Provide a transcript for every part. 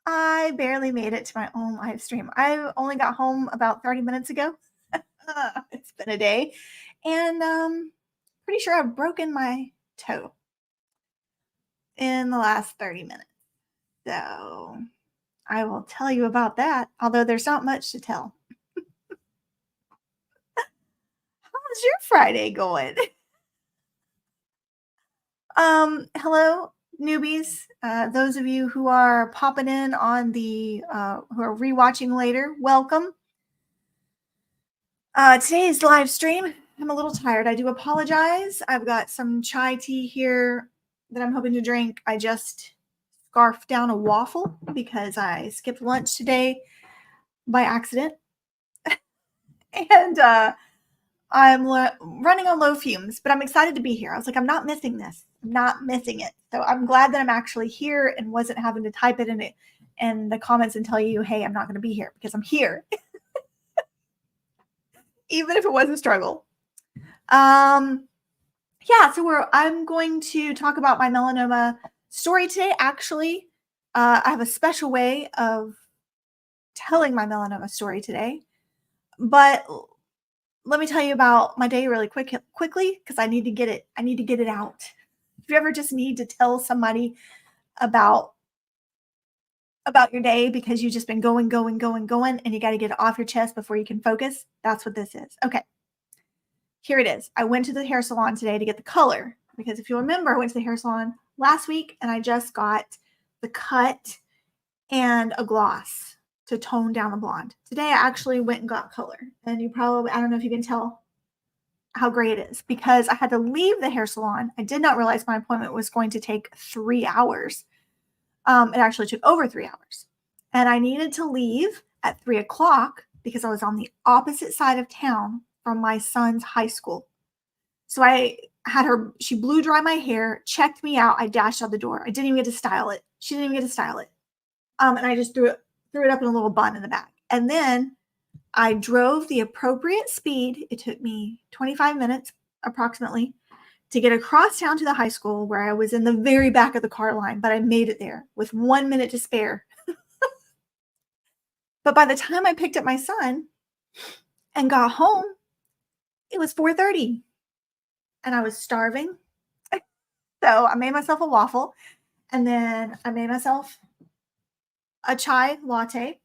I barely made it to my own live stream. I only got home about 30 minutes ago. It's been a day. And pretty sure I've broken my toe in the last 30 minutes. So I will tell you about that, although there's not much to tell. How's your Friday going? Hello, newbies. Those of you who are popping in on the who are rewatching later, welcome. Today's live stream, I'm a little tired. I do apologize. I've got some chai tea here that I'm hoping to drink. I just scarfed down a waffle because I skipped lunch today by accident. And I'm running on low fumes, but I'm excited to be here. I was like, I'm not missing this. I'm not missing it. So I'm glad that I'm actually here and wasn't having to type it in the comments and tell you, hey, I'm not going to be here, because I'm here. Even if it was a struggle. Yeah, so I'm going to talk about my melanoma story today. Actually, I have a special way of telling my melanoma story today. But let me tell you about my day really quickly, because I need to get it out. If you ever just need to tell somebody about your day because you've just been going, and you got to get it off your chest before you can focus, that's what this is. Okay. Here it is. I went to the hair salon today to get the color, because if you remember, I went to the hair salon last week and I just got the cut and a gloss to tone down the blonde. Today I actually went and got color, and I don't know if you can tell how gray it is, because I had to leave the hair salon. I did not realize my appointment was going to take 3 hours. It actually took over 3 hours, and I needed to leave at 3 o'clock because I was on the opposite side of town from my son's high school. So I had her, she blew dry my hair, checked me out. I dashed out the door. I didn't even get to style it. She didn't even get to style it. And I just threw it up in a little bun in the back. And then I drove the appropriate speed. It took me 25 minutes approximately to get across town to the high school, where I was in the very back of the car line, but I made it there with 1 minute to spare. But by the time I picked up my son and got home, it was 4:30 and I was starving. So I made myself a waffle, and then I made myself a chai latte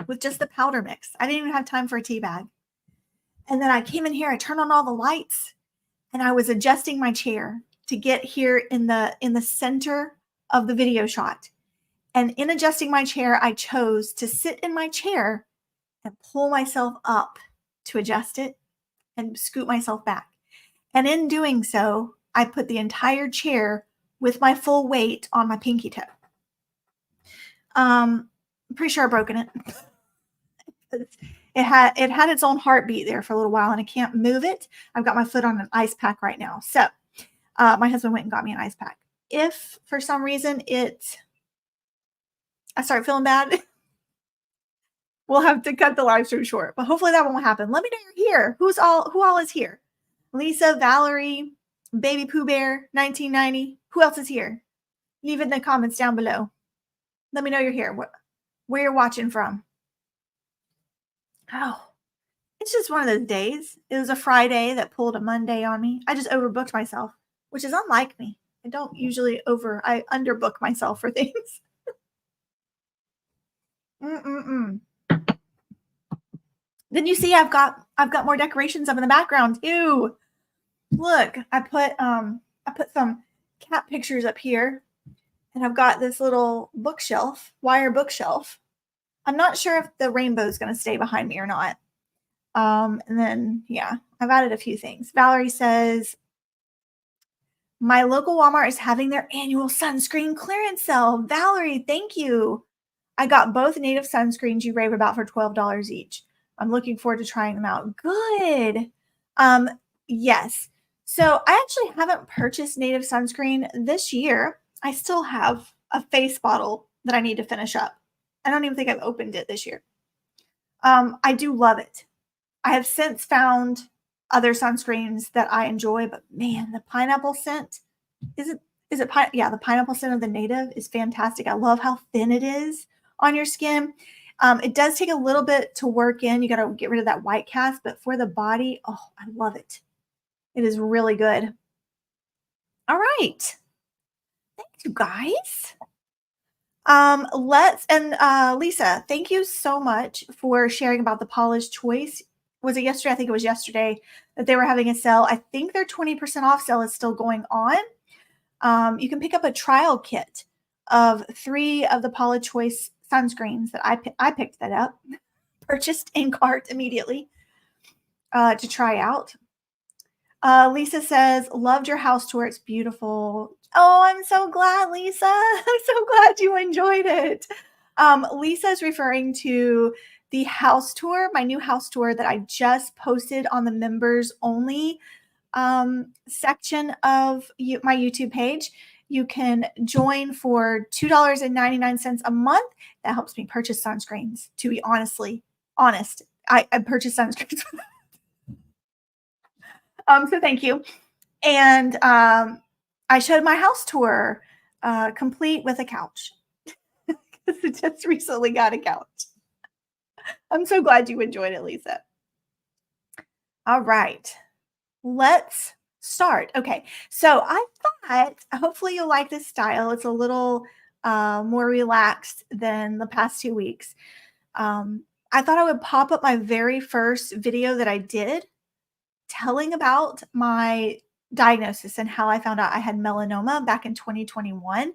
with just the powder mix. I didn't even have time for a tea bag. And then I came in here, I turned on all the lights, and I was adjusting my chair to get here in the center of the video shot. And in adjusting my chair, I chose to sit in my chair and pull myself up to adjust it and scoot myself back. And in doing so, I put the entire chair with my full weight on my pinky toe. I'm pretty sure I've broken it. It had its own heartbeat there for a little while, and I can't move it. I've got my foot on an ice pack right now. So my husband went and got me an ice pack. If for some reason I start feeling bad, we'll have to cut the live stream short. But hopefully that won't happen. Let me know you're here. Who all is here? Lisa, Valerie, Baby Pooh Bear, 1990. Who else is here? Leave it in the comments down below. Let me know you're here. Where you're watching from. Oh, it's just one of those days. It was a Friday that pulled a Monday on me. I just overbooked myself, which is unlike me. I don't usually I underbook myself for things. Then you see I've got more decorations up in the background. Ew. Look, I put some cat pictures up here, and I've got this little bookshelf, wire bookshelf. I'm not sure if the rainbow is going to stay behind me or not. And then, yeah, I've added a few things. Valerie says, my local Walmart is having their annual sunscreen clearance sale. Valerie, thank you. I got both native sunscreens you rave about for $12 each. I'm looking forward to trying them out. Good. Yes. So I actually haven't purchased native sunscreen this year. I still have a face bottle that I need to finish up. I don't even think I've opened it this year. I do love it. I have since found other sunscreens that I enjoy, but man, the pineapple scent is it yeah, the pineapple scent of the native is fantastic. I love how thin it is on your skin. It does take a little bit to work in. You got to get rid of that white cast, but for the body, oh, I love it. It is really good. All right. Thank you guys. Lisa, thank you so much for sharing about the Paula's Choice. Was it yesterday? I think it was yesterday that they were having a sale. I think their 20% off sale is still going on. You can pick up a trial kit of 3 of the Paula Choice sunscreens that I picked that up, purchased in cart immediately to try out. Lisa says, loved your house tour. It's beautiful. Oh, I'm so glad, Lisa. I'm so glad you enjoyed it. Lisa is referring to the house tour, my new house tour that I just posted on the members only section of my YouTube page. You can join for $2.99 a month. That helps me purchase sunscreens, to be honest. I purchase sunscreens. So thank you. And I showed my house tour complete with a couch because I just recently got a couch. I'm so glad you enjoyed it, Lisa. All right, let's start. Okay, so I thought hopefully you'll like this style. It's a little more relaxed than the past 2 weeks. I thought I would pop up my very first video that I did telling about my diagnosis and how I found out I had melanoma back in 2021.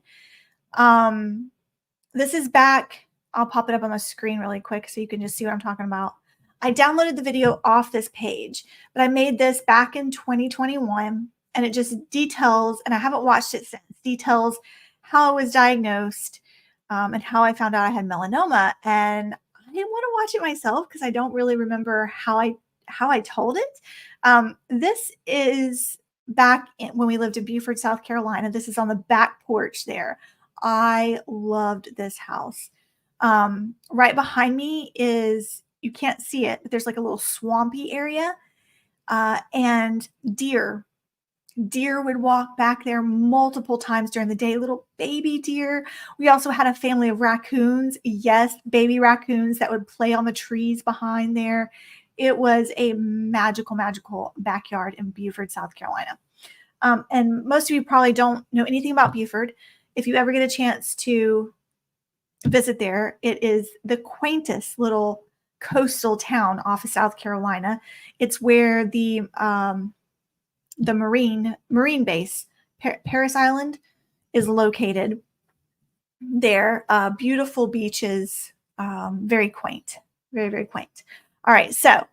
This is back, I'll pop it up on my screen really quick so you can just see what I'm talking about. I downloaded the video off this page, but I made this back in 2021 and it just details, and I haven't watched it since, details how I was diagnosed and how I found out I had melanoma. And I didn't want to watch it myself because I don't really remember how I told it. This is back when we lived in Beaufort, South Carolina. This is on the back porch there. I loved this house. Right behind me is, you can't see it, but there's like a little swampy area. And deer would walk back there multiple times during the day, little baby deer. We also had a family of raccoons. Yes, baby raccoons that would play on the trees behind there. It was a magical, magical backyard in Beaufort, South Carolina. And most of you probably don't know anything about Beaufort. If you ever get a chance to visit there, it is the quaintest little coastal town off of South Carolina. It's where the marine base, Paris Island, is located there. Beautiful beaches, very quaint, very, very quaint. All right, so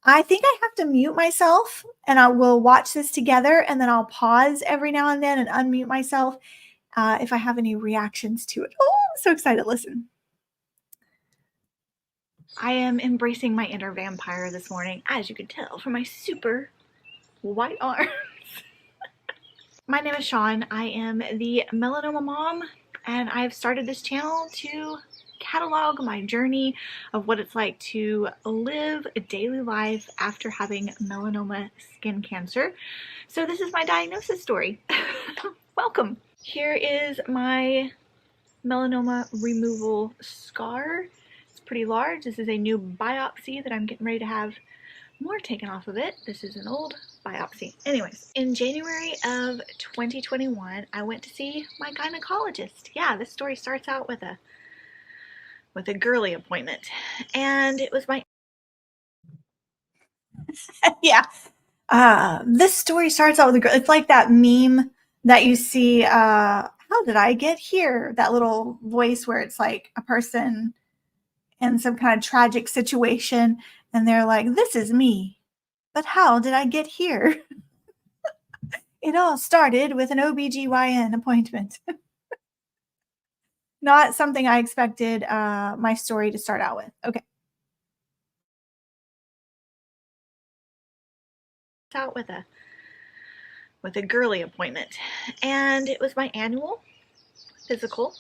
I think I have to mute myself and I will watch this together and then I'll pause every now and then and unmute myself if I have any reactions to it. Oh, I'm so excited. Listen. I am embracing my inner vampire this morning, as you can tell from my super white arms. My name is Sean. I am the melanoma mom, and I've started this channel to catalog my journey of what it's like to live a daily life after having melanoma skin cancer. So this is my diagnosis story. Welcome. Here is my melanoma removal scar. It's pretty large. This is a new biopsy that I'm getting ready to have more taken off of it. This is an old biopsy. Anyways, in January of 2021, I went to see my gynecologist. Yeah, this story starts out with a girly appointment, and it was my yeah. This story starts out with a girl. It's like that meme that you see. How did I get here? That little voice where it's like a person in some kind of tragic situation, and they're like, "This is me, but how did I get here?" It all started with an OBGYN appointment. Not something I expected my story to start out with. Okay. Out with a girly appointment, and it was my annual physical,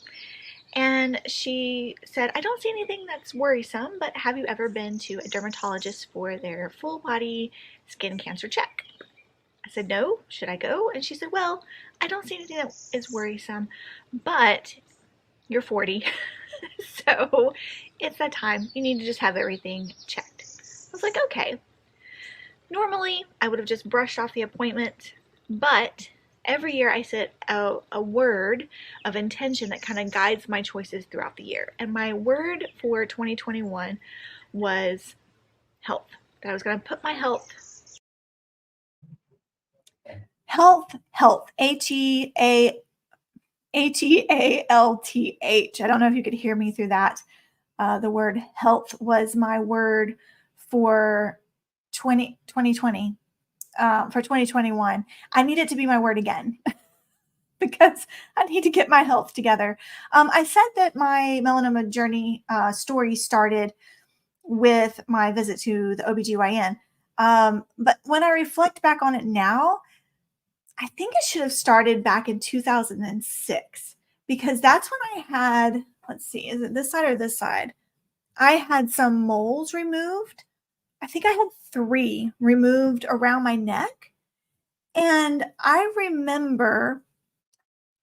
and she said, I don't see anything that's worrisome, but have you ever been to a dermatologist for their full body skin cancer check? I said, no, should I go? And she said, well, I don't see anything that is worrisome, but you're 40, so it's that time. You need to just have everything checked. I was like, okay. Normally, I would have just brushed off the appointment, but every year I set a word of intention that kind of guides my choices throughout the year. And my word for 2021 was health. That I was going to put my health. Health. H-E-A-L-T-H. I don't know if you could hear me through that. The word health was my word for 2020. For 2021. I need it to be my word again because I need to get my health together. I said that my melanoma journey story started with my visit to the OBGYN. But when I reflect back on it now, I think it should have started back in 2006 because that's when I had, let's see, is it this side or this side? I had some moles removed. I think I had 3 removed around my neck. And I remember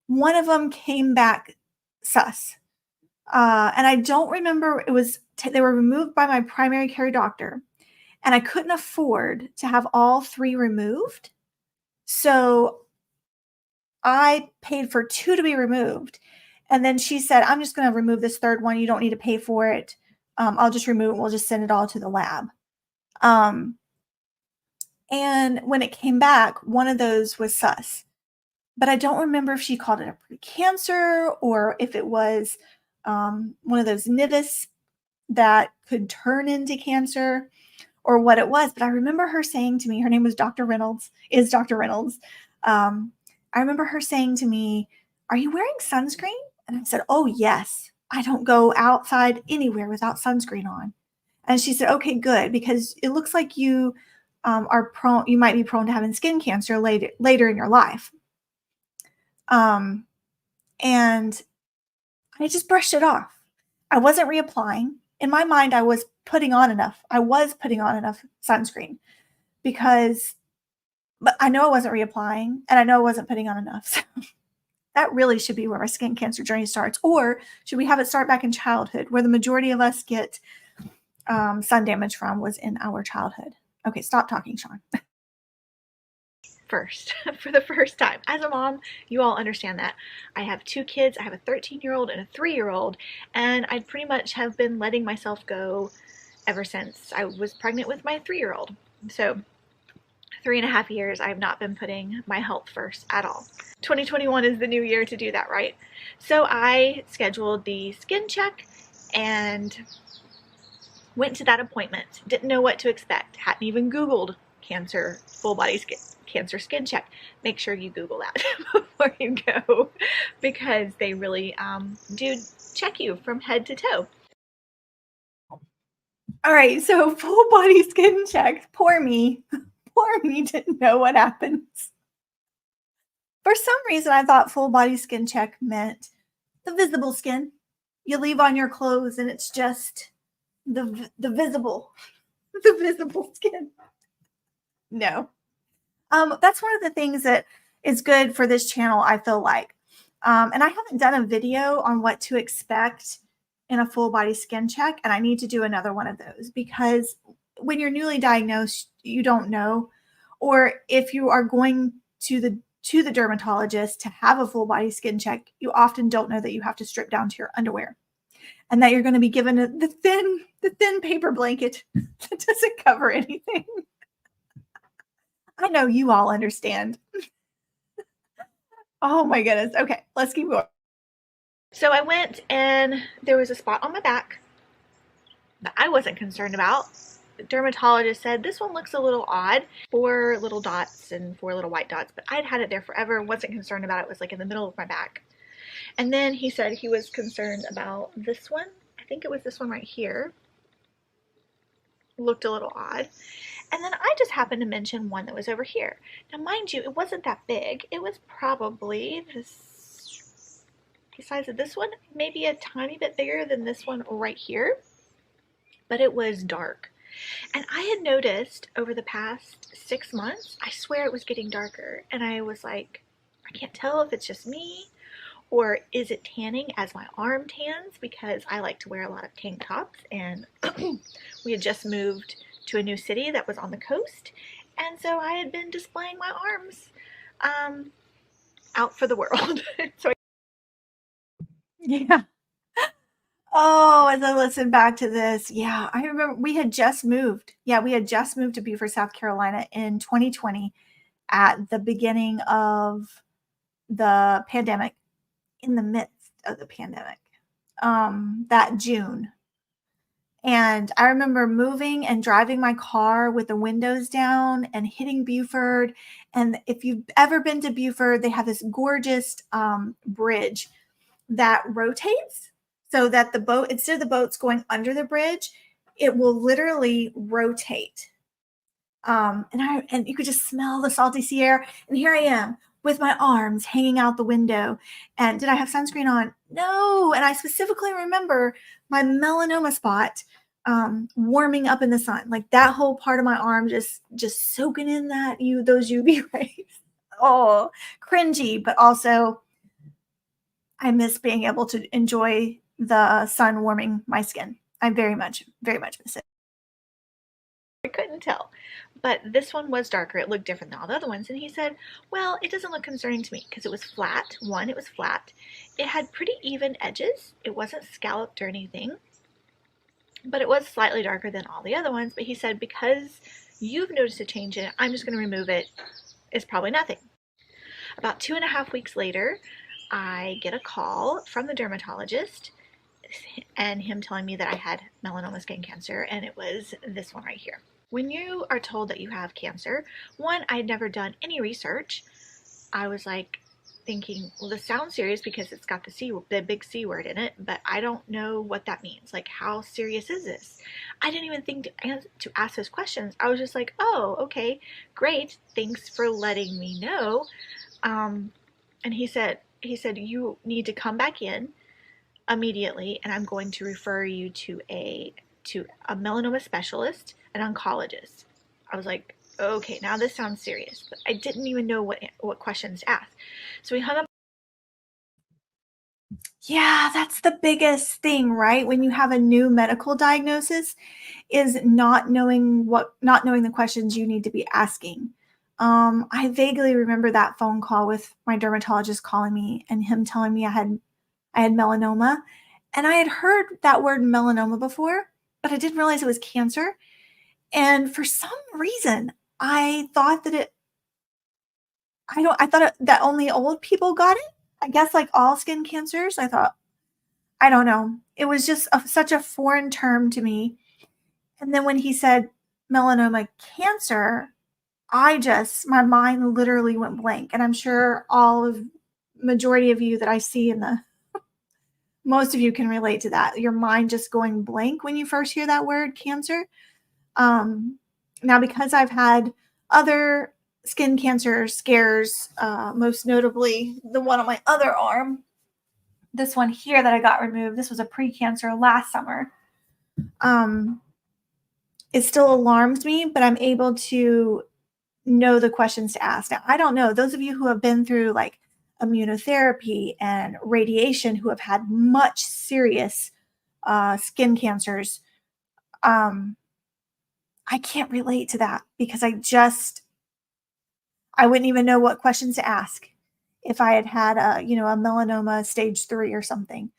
one of them came back sus. And I don't remember, it was, they were removed by my primary care doctor. And I couldn't afford to have all 3 removed. So I paid for 2 to be removed. And then she said, I'm just going to remove this 3rd one. You don't need to pay for it. I'll just remove it. We'll just send it all to the lab. And when it came back, one of those was sus. But I don't remember if she called it a precancer or if it was one of those nevus that could turn into cancer or what it was. But I remember her saying to me, her name was Dr. Reynolds, is Dr. Reynolds. I remember her saying to me, are you wearing sunscreen? And I said, oh, yes. I don't go outside anywhere without sunscreen on. And she said, okay, good, because it looks like you you might be prone to having skin cancer later in your life. And I just brushed it off. I wasn't reapplying. In my mind, I was putting on enough. I was putting on enough sunscreen but I know I wasn't reapplying and I know I wasn't putting on enough. So that really should be where our skin cancer journey starts. Or should we have it start back in childhood, where the majority of us get sun damage from was in our childhood? Okay, stop talking, Sean. First, for the first time. As a mom, you all understand that. I have 2 kids. I have a 13-year-old and a 3-year-old, and I pretty much have been letting myself go ever since I was pregnant with my 3-year-old. So 3.5 years, I've not been putting my health first at all. 2021 is the new year to do that, right? So I scheduled the skin check and went to that appointment. Didn't know what to expect. Hadn't even Googled cancer full body cancer skin check. Make sure you Google that before you go, because they really do check you from head to toe. All right, so full body skin check. Poor me. Poor me didn't know what happens. For some reason, I thought full body skin check meant the visible skin. You leave on your clothes and it's just the visible skin. No. That's one of the things that is good for this channel, I feel like. And I haven't done a video on what to expect in a full body skin check, and I need to do another one of those because when you're newly diagnosed, you don't know. Or if you are going to the dermatologist to have a full body skin check, you often don't know that you have to strip down to your underwear and that you're going to be given the thin paper blanket that doesn't cover anything. I know you all understand. Oh my goodness. Okay, let's keep going. So I went and there was a spot on my back that I wasn't concerned about. The dermatologist said, this one looks a little odd. 4 little dots and 4 little white dots, but I'd had it there forever, wasn't concerned about it. It was like in the middle of my back. And then he said he was concerned about this one. I think it was this one right here. Looked a little odd. And then I just happened to mention one that was over here. Now, mind you, it wasn't that big. It was probably the size of this one, maybe a tiny bit bigger than this one right here. But it was dark. And I had noticed over the past 6 months, I swear it was getting darker. And I was like, I can't tell if it's just me or is it tanning as my arm tans, because I like to wear a lot of tank tops. And we had just moved to a new city that was on the coast. And so I had been displaying my arms um, out for the world. So Yeah. Oh, as I listen back to this, yeah, I remember we had just moved. Yeah, we had just moved to Beaufort, South Carolina in 2020 at the beginning of the pandemic, in the midst of the pandemic, that June. And I remember moving and driving my car with the windows down and hitting Beaufort. And if you've ever been to Beaufort, they have this gorgeous bridge that rotates so that the boat, instead of the boats going under the bridge, it will literally rotate. And you could just smell the salty sea air. And here I am with my arms hanging out the window. And did I have sunscreen on? No. And I specifically remember my melanoma spot warming up in the sun, like that whole part of my arm just soaking in those UV rays. Oh, cringy, but also I miss being able to enjoy the sun warming my skin. I very much miss it. I couldn't tell. But this one was darker. It looked different than all the other ones. And he said, well, it doesn't look concerning to me because it was flat. One, it was flat. It had pretty even edges. It wasn't scalloped or anything, but it was slightly darker than all the other ones. But he said, because you've noticed a change in it, I'm just going to remove it. It's probably nothing. About 2.5 weeks later, I get a call from the dermatologist and him telling me that I had melanoma skin cancer, and it was this one right here. When you are told that you have cancer, one, I had never done any research. I was like thinking, well, this sounds serious because it's got the big C word in it, but I don't know what that means. Like, how serious is this? I didn't even think to ask those questions. I was just like, oh, okay, great. Thanks for letting me know. And he said, you need to come back in immediately, and I'm going to refer you to a melanoma specialist, an oncologist. I was like, okay, now this sounds serious, but I didn't even know what questions to ask. So we hung up. Yeah, that's the biggest thing, right? When you have a new medical diagnosis, is not knowing the questions you need to be asking. I vaguely remember that phone call with my dermatologist calling me and him telling me I had melanoma. And I had heard that word melanoma before, but I didn't realize it was cancer. And for some reason, I thought that that only old people got it. I guess like all skin cancers. I don't know. It was just such a foreign term to me. And then when he said melanoma cancer, my mind literally went blank. And I'm sure majority of you that I see most of you can relate to that. Your mind just going blank when you first hear that word cancer. Now, because I've had other skin cancer scares, most notably the one on my other arm, this one here that I got removed, this was a pre-cancer last summer. It still alarms me, but I'm able to know the questions to ask. Now, I don't know, those of you who have been through like immunotherapy and radiation, who have had much serious skin cancers, I can't relate to that because I wouldn't even know what questions to ask if I had had a melanoma stage 3 or something.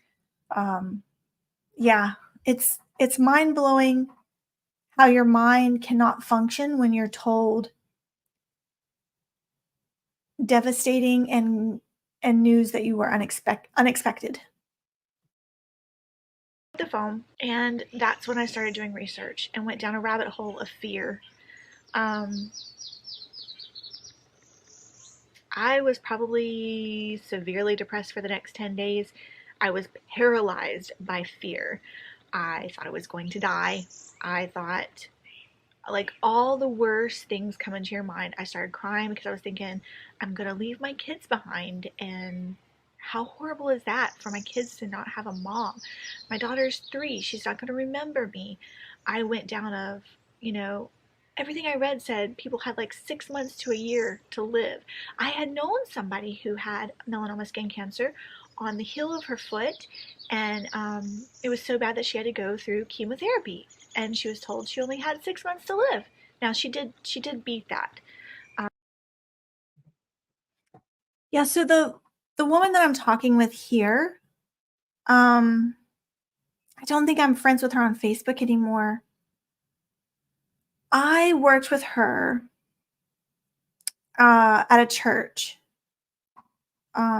Yeah, it's mind blowing how your mind cannot function when you're told devastating and news that you were unexpected. The phone, and that's when I started doing research and went down a rabbit hole of fear. I was probably severely depressed for the next 10 days. I was paralyzed by fear. I thought I was going to die. I thought, like, all the worst things come into your mind. I started crying because I was thinking, I'm going to leave my kids behind, and how horrible is that for my kids to not have a mom? My daughter's 3. She's not going to remember me. I went down you know, everything I read said people had like 6 months to a year to live. I had known somebody who had melanoma skin cancer on the heel of her foot, and it was so bad that she had to go through chemotherapy, and she was told she only had 6 months to live. Now she did beat that. Yeah, so the woman that I'm talking with here, I don't think I'm friends with her on Facebook anymore. I worked with her at a church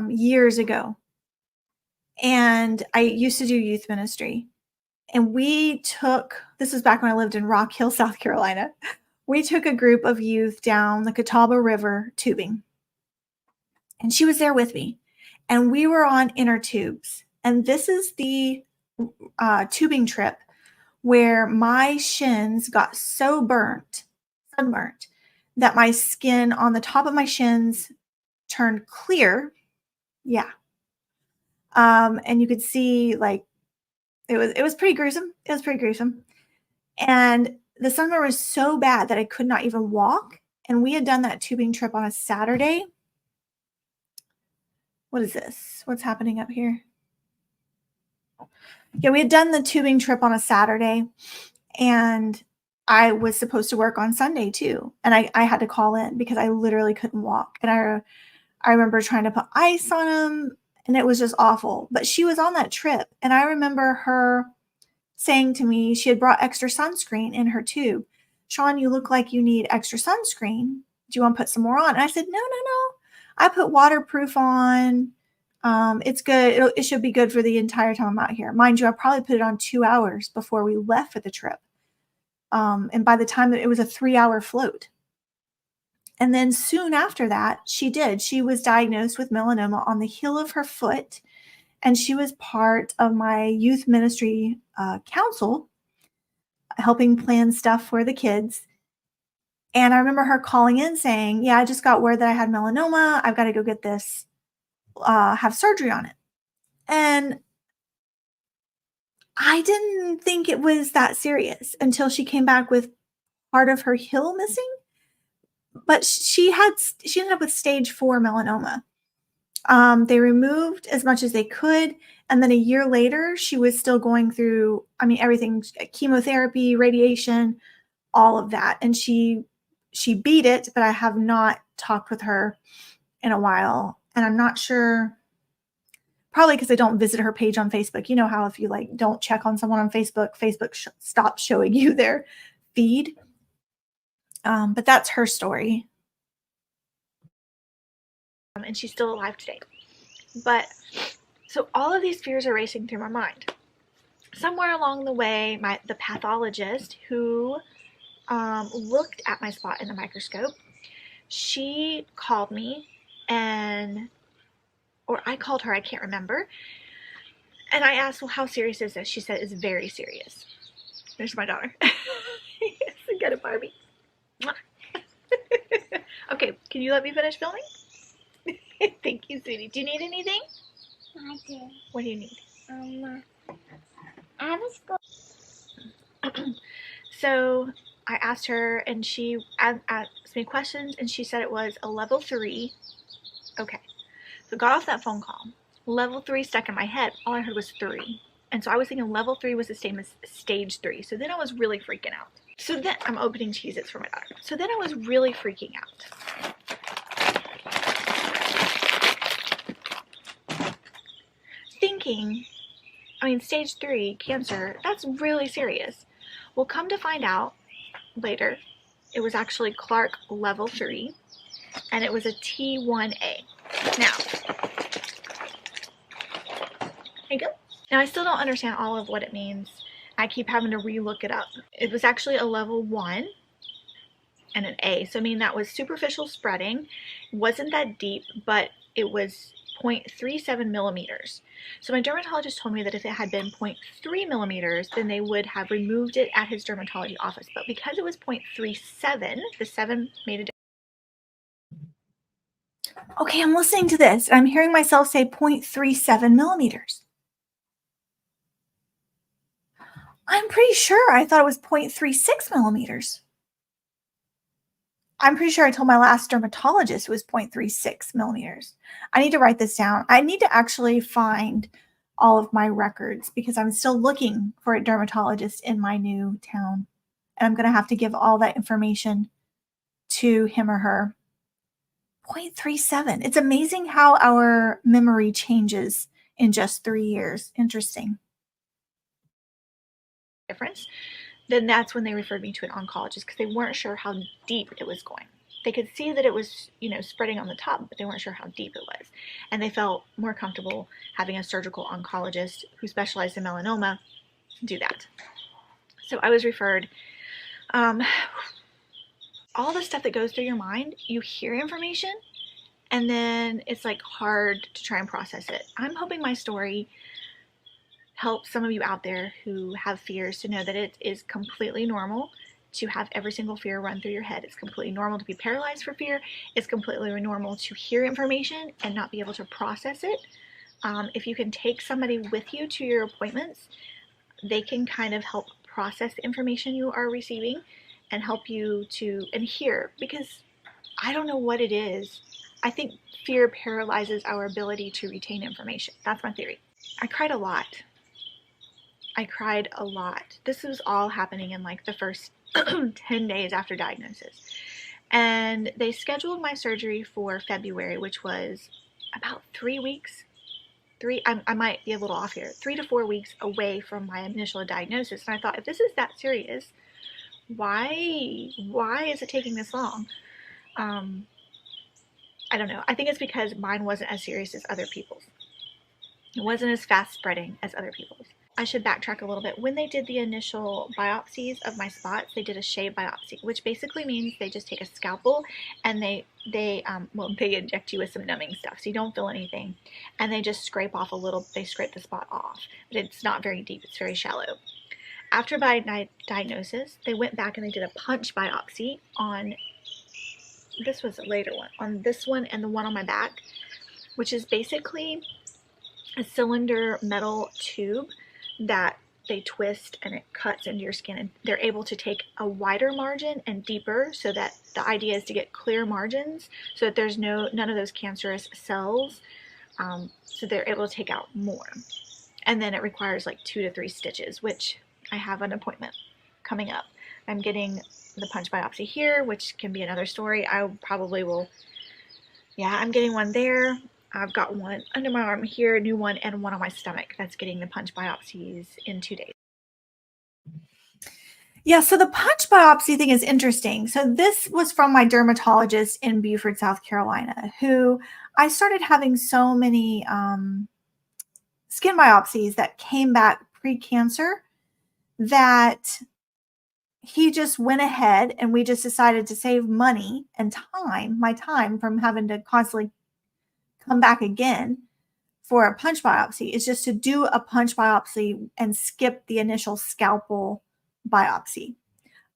years ago, and I used to do youth ministry. And this was back when I lived in Rock Hill, South Carolina. We took a group of youth down the Catawba River tubing, and she was there with me. And we were on inner tubes. And this is the tubing trip where my shins got so sunburnt, that my skin on the top of my shins turned clear. Yeah. And you could see, like, it was pretty gruesome. It was pretty gruesome. And the sunburn was so bad that I could not even walk. And we had done that tubing trip on a Saturday. What is this? What's happening up here? Yeah, we had done the tubing trip on a Saturday, and I was supposed to work on Sunday too. And I had to call in because I literally couldn't walk. And I remember trying to put ice on him, and it was just awful. But she was on that trip, and I remember her saying to me, she had brought extra sunscreen in her tube. Sean, you look like you need extra sunscreen. Do you want to put some more on? And I said, no. I put waterproof on. It's good. It should be good for the entire time I'm out here. Mind you, I probably put it on 2 hours before we left for the trip. And by the time it was a 3-hour float. And then soon after that, she was diagnosed with melanoma on the heel of her foot. And she was part of my youth ministry council, helping plan stuff for the kids. And I remember her calling in saying, yeah, I just got word that I had melanoma. I've got to go get this, have surgery on it. And I didn't think it was that serious until she came back with part of her heel missing. But she ended up with stage 4 melanoma. They removed as much as they could. And then a year later, she was still going through, everything, chemotherapy, radiation, all of that. And she beat it, but I have not talked with her in a while. And I'm not sure, probably because I don't visit her page on Facebook. You know how if you don't check on someone on Facebook, Facebook stops showing you their feed. But that's her story. And she's still alive today. But so all of these fears are racing through my mind. Somewhere along the way, the pathologist who looked at my spot in the microscope, she called me, or I called her, I can't remember. And I asked, well, how serious is this? She said, it's very serious. There's my daughter. Yes, got it, Barbie. Okay, can you let me finish filming? Thank you, sweetie. Do you need anything? I do. What do you need? I have a school. So I asked her, and she asked me questions, and she said it was a level 3. Okay. So got off that phone call. Level 3 stuck in my head. All I heard was 3. And so I was thinking level 3 was the same as stage 3. So then I was really freaking out. So then I'm opening Cheez-Its for my daughter. So then I was really freaking out. Thinking, stage 3 cancer, that's really serious. Well, come to find out later, it was actually Clark level 3, and it was a T1A. Now, there you go. Now, I still don't understand all of what it means. I keep having to re-look it up. It was actually a level 1 and an A. So, that was superficial spreading. It wasn't that deep, but it was 0.37 millimeters. So my dermatologist told me that if it had been 0.3 millimeters, then they would have removed it at his dermatology office. But because it was 0.37, the 7 made a difference. Okay, I'm listening to this. I'm hearing myself say 0.37 millimeters. I'm pretty sure I thought it was 0.36 millimeters. I'm pretty sure I told my last dermatologist it was 0.36 millimeters. I need to write this down. I need to actually find all of my records because I'm still looking for a dermatologist in my new town. And I'm going to have to give all that information to him or her. 0.37. It's amazing how our memory changes in just 3 years. Interesting. Difference, then that's when they referred me to an oncologist because they weren't sure how deep it was going. They could see that it was, spreading on the top, but they weren't sure how deep it was. And they felt more comfortable having a surgical oncologist who specialized in melanoma do that. So I was referred. All the stuff that goes through your mind, you hear information, and then it's like hard to try and process it. I'm hoping my story help some of you out there who have fears to know that it is completely normal to have every single fear run through your head. It's completely normal to be paralyzed for fear. It's completely normal to hear information and not be able to process it. If you can take somebody with you to your appointments, they can kind of help process the information you are receiving and help you to hear, because I don't know what it is. I think fear paralyzes our ability to retain information. That's my theory. I cried a lot. This was all happening in like the first 10 days after diagnosis. And they scheduled my surgery for February, which was about 3 weeks. I might be a little off here, 3 to 4 weeks away from my initial diagnosis. And I thought, if this is that serious, why is it taking this long? I don't know. I think it's because mine wasn't as serious as other people's. It wasn't as fast spreading as other people's. I should backtrack a little bit. When they did the initial biopsies of my spots, they did a shave biopsy, which basically means they just take a scalpel and they inject you with some numbing stuff, so you don't feel anything, and they just scrape the spot off, but it's not very deep, it's very shallow. After my diagnosis, they went back and they did a punch biopsy on, this was a later one, on this one and the one on my back, which is basically a cylinder metal tube that they twist and it cuts into your skin, and they're able to take a wider margin and deeper, so that the idea is to get clear margins so that there's none of those cancerous cells, so they're able to take out more. And then it requires like 2 to 3 stitches, which I have an appointment coming up. I'm getting the punch biopsy here, which can be another story. I probably will, I'm getting one there. I've got one under my arm here, a new one, and one on my stomach. That's getting the punch biopsies in 2 days. Yeah, so the punch biopsy thing is interesting. So this was from my dermatologist in Beaufort, South Carolina, who I started having so many skin biopsies that came back pre-cancer that he just went ahead, and we just decided to save money and my time from having to constantly come back again for a punch biopsy, is just to do a punch biopsy and skip the initial scalpel biopsy,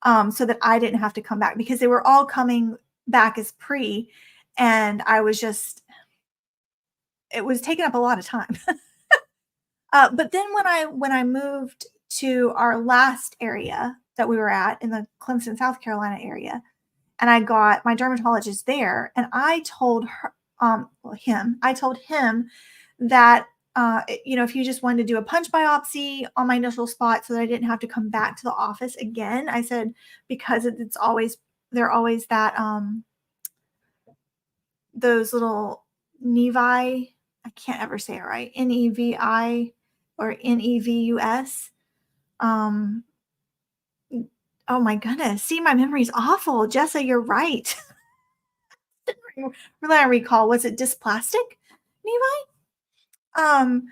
so that I didn't have to come back, because they were all coming back as pre, and I was just, it was taking up a lot of time. But then when I moved to our last area that we were at in the Clemson, South Carolina area, and I got my dermatologist there, and I told him that, if you just wanted to do a punch biopsy on my initial spot so that I didn't have to come back to the office again. I said, because they're always that, those little nevi, I can't ever say it right, NEVI or NEVUS. Oh my goodness. See, my memory's awful. Jessa, you're right. Really, I recall, was it dysplastic nevi?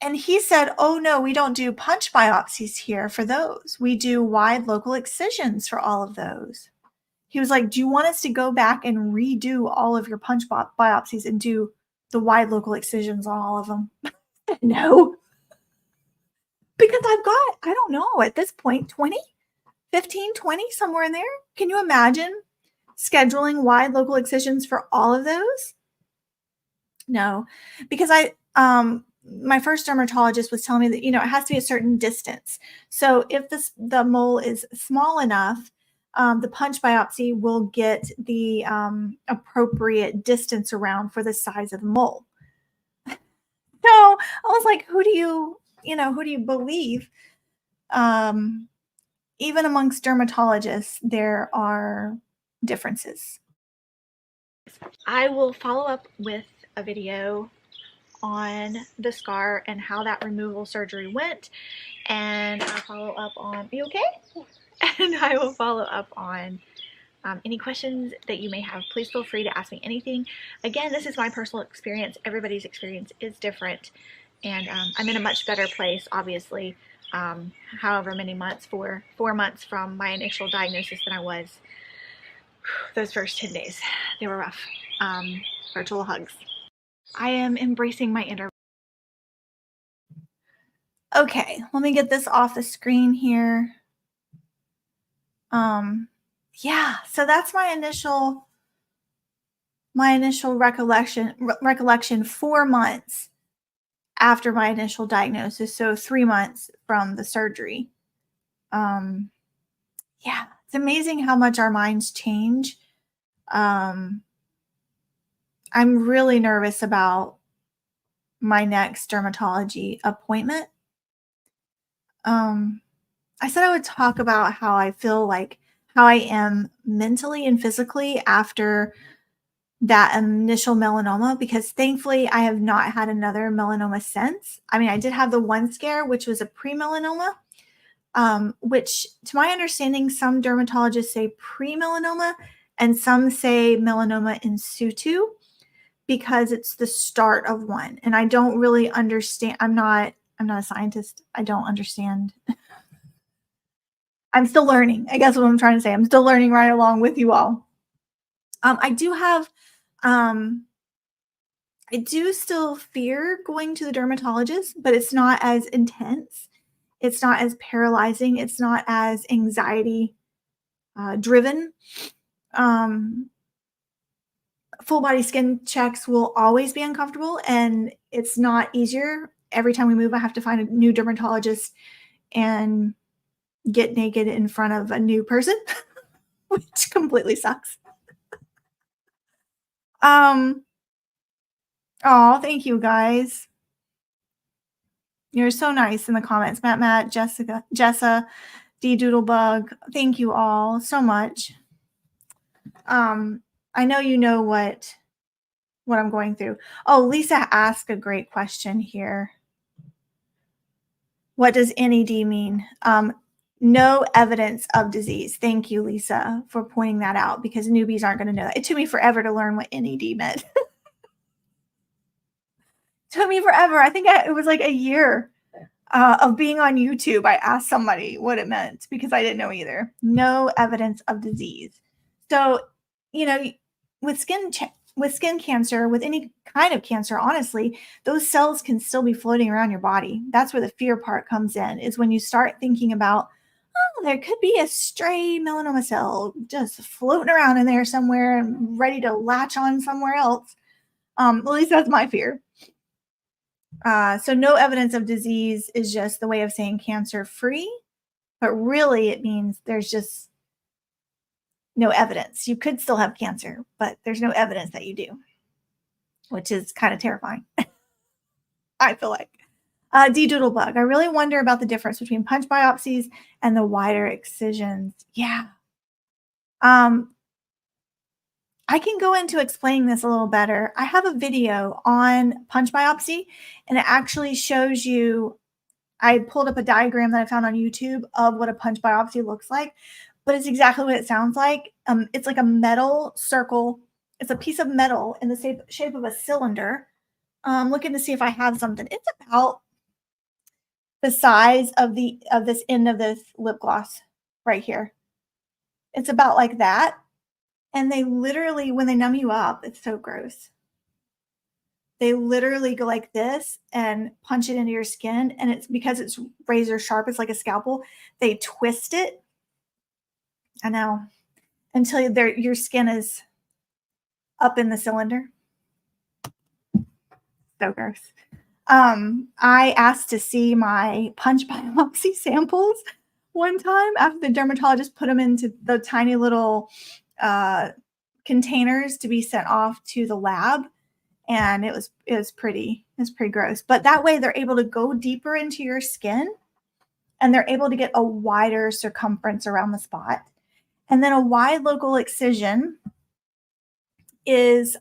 And he said, oh no, we don't do punch biopsies here for those. We do wide local excisions for all of those. He was like, do you want us to go back and redo all of your punch biopsies and do the wide local excisions on all of them? No. Because I've got, I don't know, at this point, 15, 20, somewhere in there. Can you imagine scheduling wide local excisions for all of those? No, because my first dermatologist was telling me that, it has to be a certain distance. So if the mole is small enough, the punch biopsy will get the appropriate distance around for the size of the mole. So I was like, who do you believe? Even amongst dermatologists, there are differences. I will follow up with a video on the scar and how that removal surgery went, and I'll follow up on, are you okay? And I will follow up on any questions that you may have. Please feel free to ask me anything. Again, this is my personal experience. Everybody's experience is different, and I'm in a much better place, obviously, however many months, 4 months from my initial diagnosis than I was those first 10 days. They were rough. Virtual hugs. I am embracing my inner. Okay, let me get this off the screen here. Yeah, so that's my initial recollection 4 months after my initial diagnosis, so 3 months from the surgery. Yeah, it's amazing how much our minds change. I'm really nervous about my next dermatology appointment. I said I would talk about how I feel like how I am mentally and physically after that initial melanoma, because thankfully I have not had another melanoma since. I mean, I did have the one scare, which was a pre-melanoma, which to my understanding, some dermatologists say pre-melanoma and some say melanoma in situ because it's the start of one. And I don't really understand. I'm not a scientist. I don't understand. I'm still learning. I guess what I'm trying to say. I'm still learning right along with you all. I do have, I do still fear going to the dermatologist, but it's not as intense. It's not as paralyzing. It's not as anxiety driven. Full body skin checks will always be uncomfortable, and it's not easier. Every time we move, I have to find a new dermatologist and get naked in front of a new person, which completely sucks. Oh, thank you guys. You're so nice in the comments. Matt, Jessica, Jessa, D Doodlebug. Thank you all so much. I know you know what I'm going through. Oh, Lisa asked a great question here. What does NED mean? No evidence of disease. Thank you, Lisa, for pointing that out, because newbies aren't going to know that. It took me forever to learn what NED meant. Took me forever. I think it was like a year of being on YouTube. I asked somebody what it meant because I didn't know either. No evidence of disease. So, with skin cancer, with any kind of cancer, honestly, those cells can still be floating around your body. That's where the fear part comes in, is when you start thinking about, oh, there could be a stray melanoma cell just floating around in there somewhere and ready to latch on somewhere else. At least that's my fear. So no evidence of disease is just the way of saying cancer free, but really it means there's just no evidence. You could still have cancer, but there's no evidence that you do, which is kind of terrifying. I feel like. D Doodlebug, I really wonder about the difference between punch biopsies and the wider excisions. Yeah. I can go into explaining this a little better. I have a video on punch biopsy, and it actually shows you, I pulled up a diagram that I found on YouTube of what a punch biopsy looks like, but it's exactly what it sounds like. It's like a metal circle. It's a piece of metal in the shape of a cylinder. I'm looking to see if I have something. It's about the size of this end of this lip gloss right here. It's about like that. And they literally, when they numb you up, it's so gross. They literally go like this and punch it into your skin. And it's because it's razor sharp, it's like a scalpel. They twist it. I know. Until your skin is up in the cylinder. So gross. I asked to see my punch biopsy samples one time after the dermatologist put them into the tiny little containers to be sent off to the lab, and it was pretty gross. But that way they're able to go deeper into your skin, and they're able to get a wider circumference around the spot. And then a wide local excision is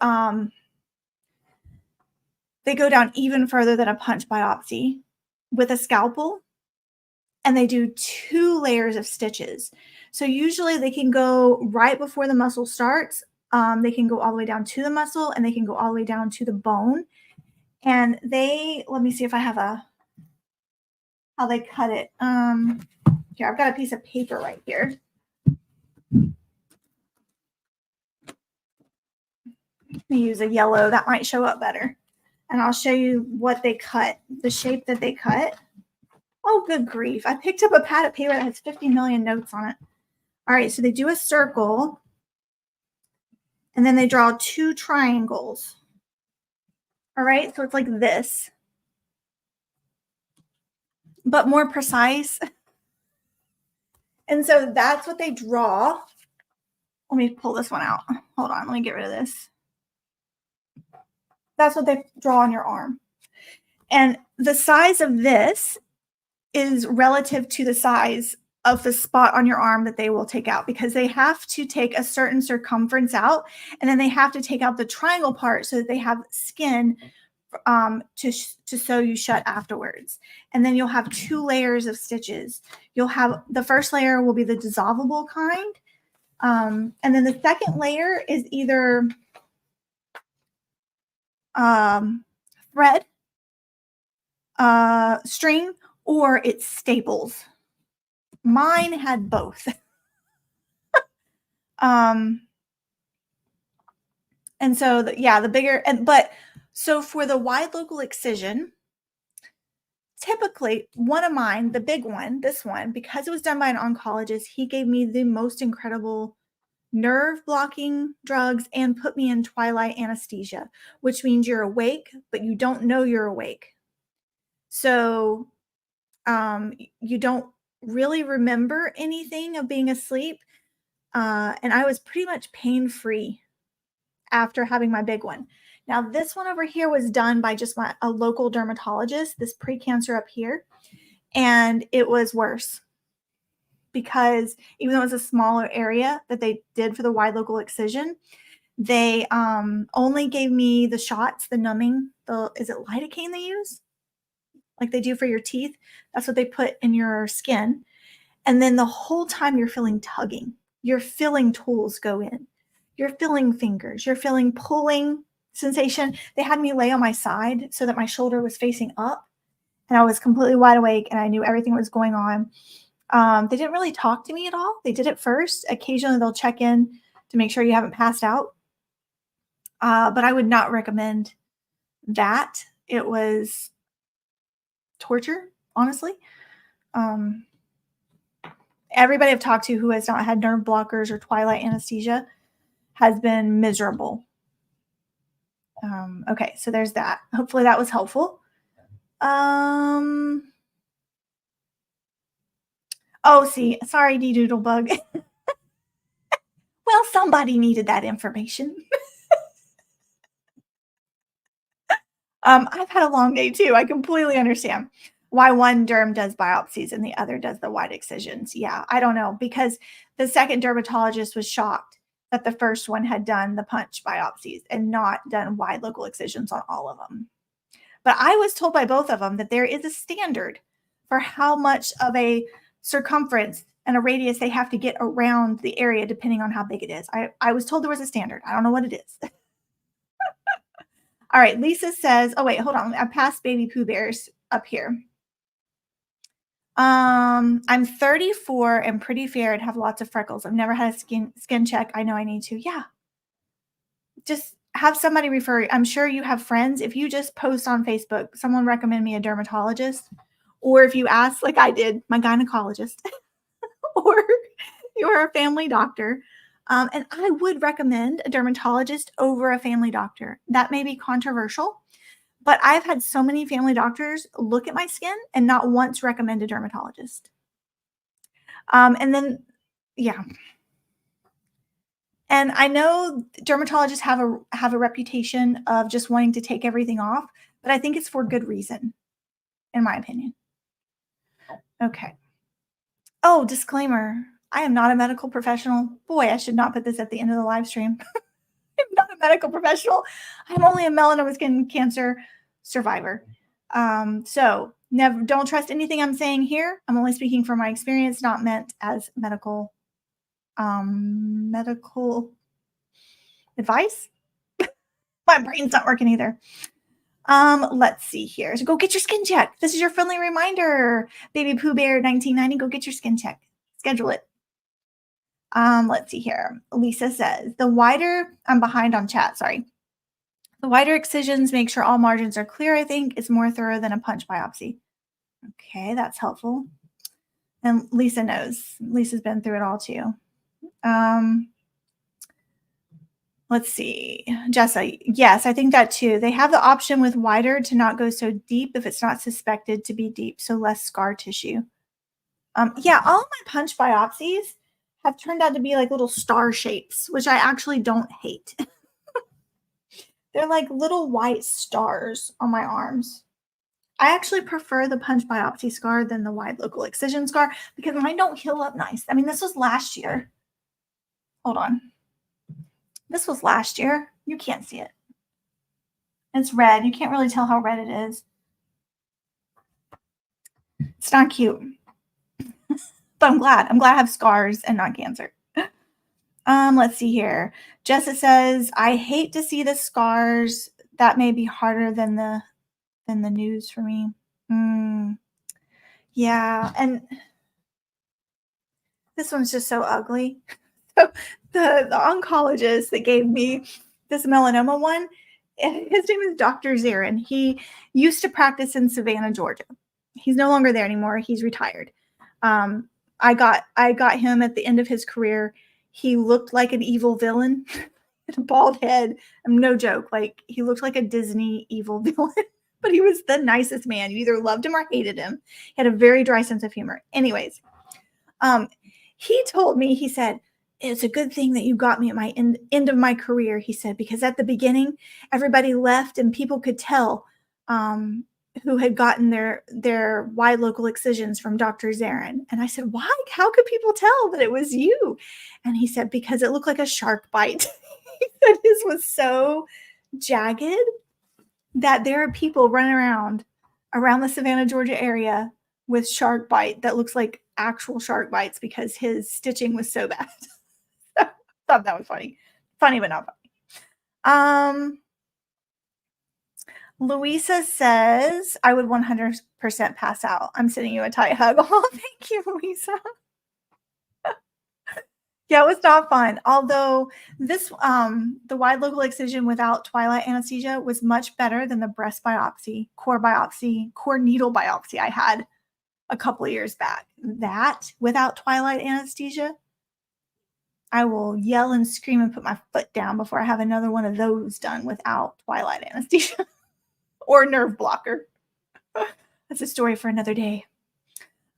they go down even further than a punch biopsy with a scalpel, and they do 2 layers of stitches. So usually they can go right before the muscle starts. They can go all the way down to the muscle, and they can go all the way down to the bone. And let me see if I have how they cut it. Here, I've got a piece of paper right here. Let me use a yellow. That might show up better. And I'll show you what they cut, the shape that they cut. Oh, good grief. I picked up a pad of paper that has 50 million notes on it. All right, so they do a circle, and then they draw 2 triangles. All right, so it's like this, but more precise. And so that's what they draw. Let me pull this one out. Hold on, let me get rid of this. That's what they draw on your arm. And the size of this is relative to the size of the spot on your arm that they will take out, because they have to take a certain circumference out, and then they have to take out the triangle part so that they have skin to sew you shut afterwards. And then you'll have 2 layers of stitches. You'll have the first layer will be the dissolvable kind, and then the second layer is either thread, string, or it's staples. Mine had both. And so the bigger, but so for the wide local excision, typically one of mine, the big one, this one, because it was done by an oncologist, he gave me the most incredible nerve blocking drugs and put me in twilight anesthesia, which means you're awake, but you don't know you're awake. So you don't really remember anything of being asleep. And I was pretty much pain-free after having my big one. Now, this one over here was done by just a local dermatologist, this precancer up here, and it was worse because even though it was a smaller area that they did for the wide local excision, they only gave me the shots, the numbing, is it lidocaine they use? Like they do for your teeth. That's what they put in your skin. And then the whole time you're feeling tugging. You're feeling tools go in. You're feeling fingers. You're feeling pulling sensation. They had me lay on my side so that my shoulder was facing up, and I was completely wide awake, and I knew everything was going on. They didn't really talk to me at all. They did it first. Occasionally they'll check in to make sure you haven't passed out. But I would not recommend that. It was torture, honestly. Everybody I've talked to who has not had nerve blockers or twilight anesthesia has been miserable. Okay, so there's that. Hopefully that was helpful. Oh, see, sorry, D-Doodlebug. Well, somebody needed that information. I've had a long day too. I completely understand why one derm does biopsies and the other does the wide excisions. Yeah, I don't know, because the second dermatologist was shocked that the first one had done the punch biopsies and not done wide local excisions on all of them. But I was told by both of them that there is a standard for how much of a circumference and a radius they have to get around the area depending on how big it is. I was told there was a standard. I don't know what it is. All right, Lisa says, oh wait, hold on. I passed baby Pooh Bears up here. I'm 34 and pretty fair and have lots of freckles. I've never had a skin check. I know I need to. Yeah. Just have somebody refer you. I'm sure you have friends. If you just post on Facebook, someone recommend me a dermatologist, or if you ask, like I did, my gynecologist, or you're a family doctor. And I would recommend a dermatologist over a family doctor. That may be controversial, But I've had so many family doctors look at my skin and not once recommend a dermatologist. And then, yeah. And I know dermatologists have a reputation of just wanting to take everything off, but I think it's for good reason, in my opinion. Okay. Oh, disclaimer. I am not a medical professional. Boy, I should not put this at the end of the live stream. I'm not a medical professional. I'm only a melanoma skin cancer survivor. So never don't trust anything I'm saying here. I'm only speaking from my experience, not meant as medical advice. My brain's not working either. Let's see here. So go get your skin check. This is your friendly reminder. Baby Pooh Bear 1990, go get your skin check. Schedule it. Let's see here. Lisa says, I'm behind on chat, sorry. The wider excisions make sure all margins are clear, I think. It's more thorough than a punch biopsy. Okay, that's helpful. And Lisa knows. Lisa's been through it all too. Let's see. Jessa, yes, I think that too. They have the option with wider to not go so deep if it's not suspected to be deep, so less scar tissue. Yeah, all of my punch biopsies have turned out to be like little star shapes, which I actually don't hate. They're like little white stars on my arms. I actually prefer the punch biopsy scar than the wide local excision scar because mine don't heal up nice. I mean, this was last year. Hold on. This was last year. You can't see it. It's red. You can't really tell how red it is. It's not cute. But I'm glad. I'm glad I have scars and not cancer. Let's see here. Jessica says, I hate to see the scars. That may be harder than the news for me. Yeah, and this one's just so ugly. So the oncologist that gave me this melanoma one, his name is Dr. Zarin. He used to practice in Savannah, Georgia. He's no longer there anymore. He's retired. I got him at the end of his career. He looked like an evil villain, a bald head. I'm no joke. Like he looked like a Disney evil villain, but he was the nicest man. You either loved him or hated him. He had a very dry sense of humor. Anyways, he told me, he said, it's a good thing that you got me at my end of my career, he said, because at the beginning, everybody left and people could tell who had gotten their wide local excisions from Dr. Zarin. And I said, why? How could people tell that it was you? And he said, because it looked like a shark bite. He said his was so jagged that there are people running around the Savannah, Georgia area with shark bite that looks like actual shark bites because his stitching was so bad. I thought that was funny. Funny, but not funny. Louisa says, I would 100% pass out. I'm sending you a tight hug. Oh, thank you, Louisa. Yeah, it was not fun. Although this, the wide local excision without twilight anesthesia was much better than the breast biopsy, core needle biopsy I had a couple of years back. That without twilight anesthesia, I will yell and scream and put my foot down before I have another one of those done without twilight anesthesia or nerve blocker. That's a story for another day.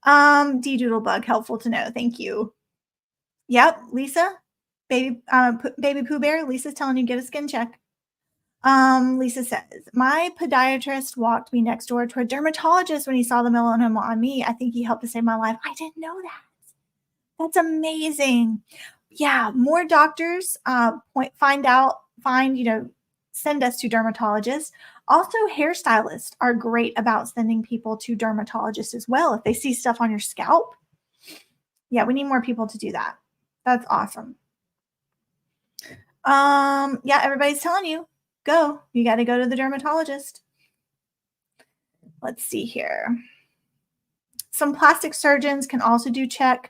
D-Doodlebug, helpful to know. Thank you. Yep, Lisa, baby Pooh Bear. Lisa's telling you get a skin check. Lisa says, my podiatrist walked me next door to a dermatologist when he saw the melanoma on me. I think he helped to save my life. I didn't know that. That's amazing. Yeah, more doctors send us to dermatologists. Also, hairstylists are great about sending people to dermatologists as well. If they see stuff on your scalp. Yeah, we need more people to do that. That's awesome. Yeah, everybody's telling you, go. You got to go to the dermatologist. Let's see here. Some plastic surgeons can also do checks.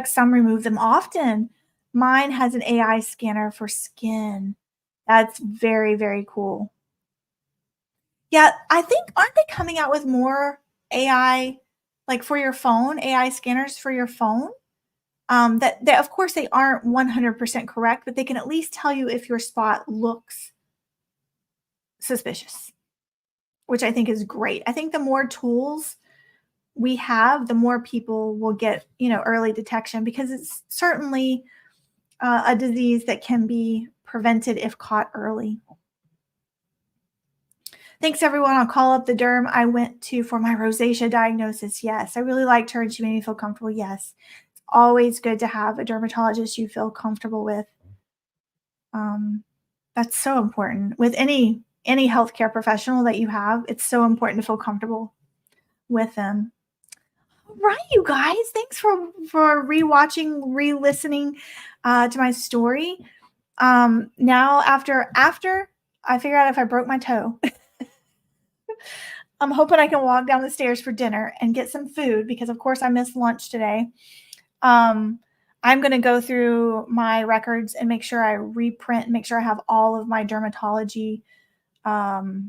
Some remove them often. Mine has an AI scanner for skin. That's very, very cool. Yeah, I think, aren't they coming out with more AI, like for your phone, AI scanners for your phone? That of course they aren't 100% correct, but they can at least tell you if your spot looks suspicious. which I think is great. I think the more tools we have, the more people will get, early detection, because it's certainly a disease that can be prevented if caught early. Thanks, everyone. I'll call up the derm I went to for my rosacea diagnosis. Yes, I really liked her and she made me feel comfortable. Yes, it's always good to have a dermatologist you feel comfortable with. That's so important. With any healthcare professional that you have, it's so important to feel comfortable with them. All right, you guys. Thanks for rewatching, re-listening to my story. Now after I figure out if I broke my toe, I'm hoping I can walk down the stairs for dinner and get some food, because of course I missed lunch today. I'm going to go through my records and make sure I reprint and make sure I have all of my dermatology, my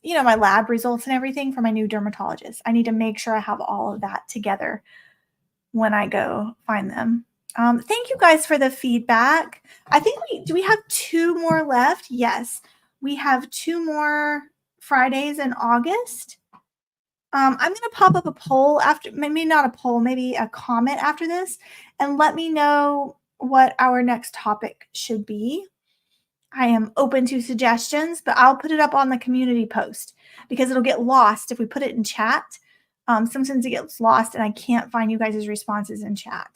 lab results and everything for my new dermatologist. I need to make sure I have all of that together when I go find them. Thank you guys for the feedback. I think do we have 2 more left? Yes, we have 2 more Fridays in August. I'm going to pop up a poll after, maybe not a poll, maybe a comment after this, and let me know what our next topic should be. I am open to suggestions, but I'll put it up on the community post because it'll get lost if we put it in chat. Sometimes it gets lost and I can't find you guys' responses in chat.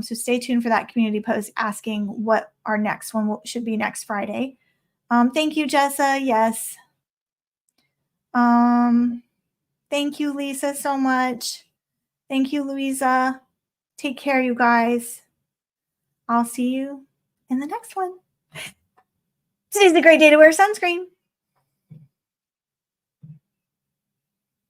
So stay tuned for that community post asking what our next one should be next Friday. Thank you, Jessa. Yes. Thank you, Lisa, so much. Thank you, Louisa. Take care, you guys. I'll see you in the next one. Today's a great day to wear sunscreen.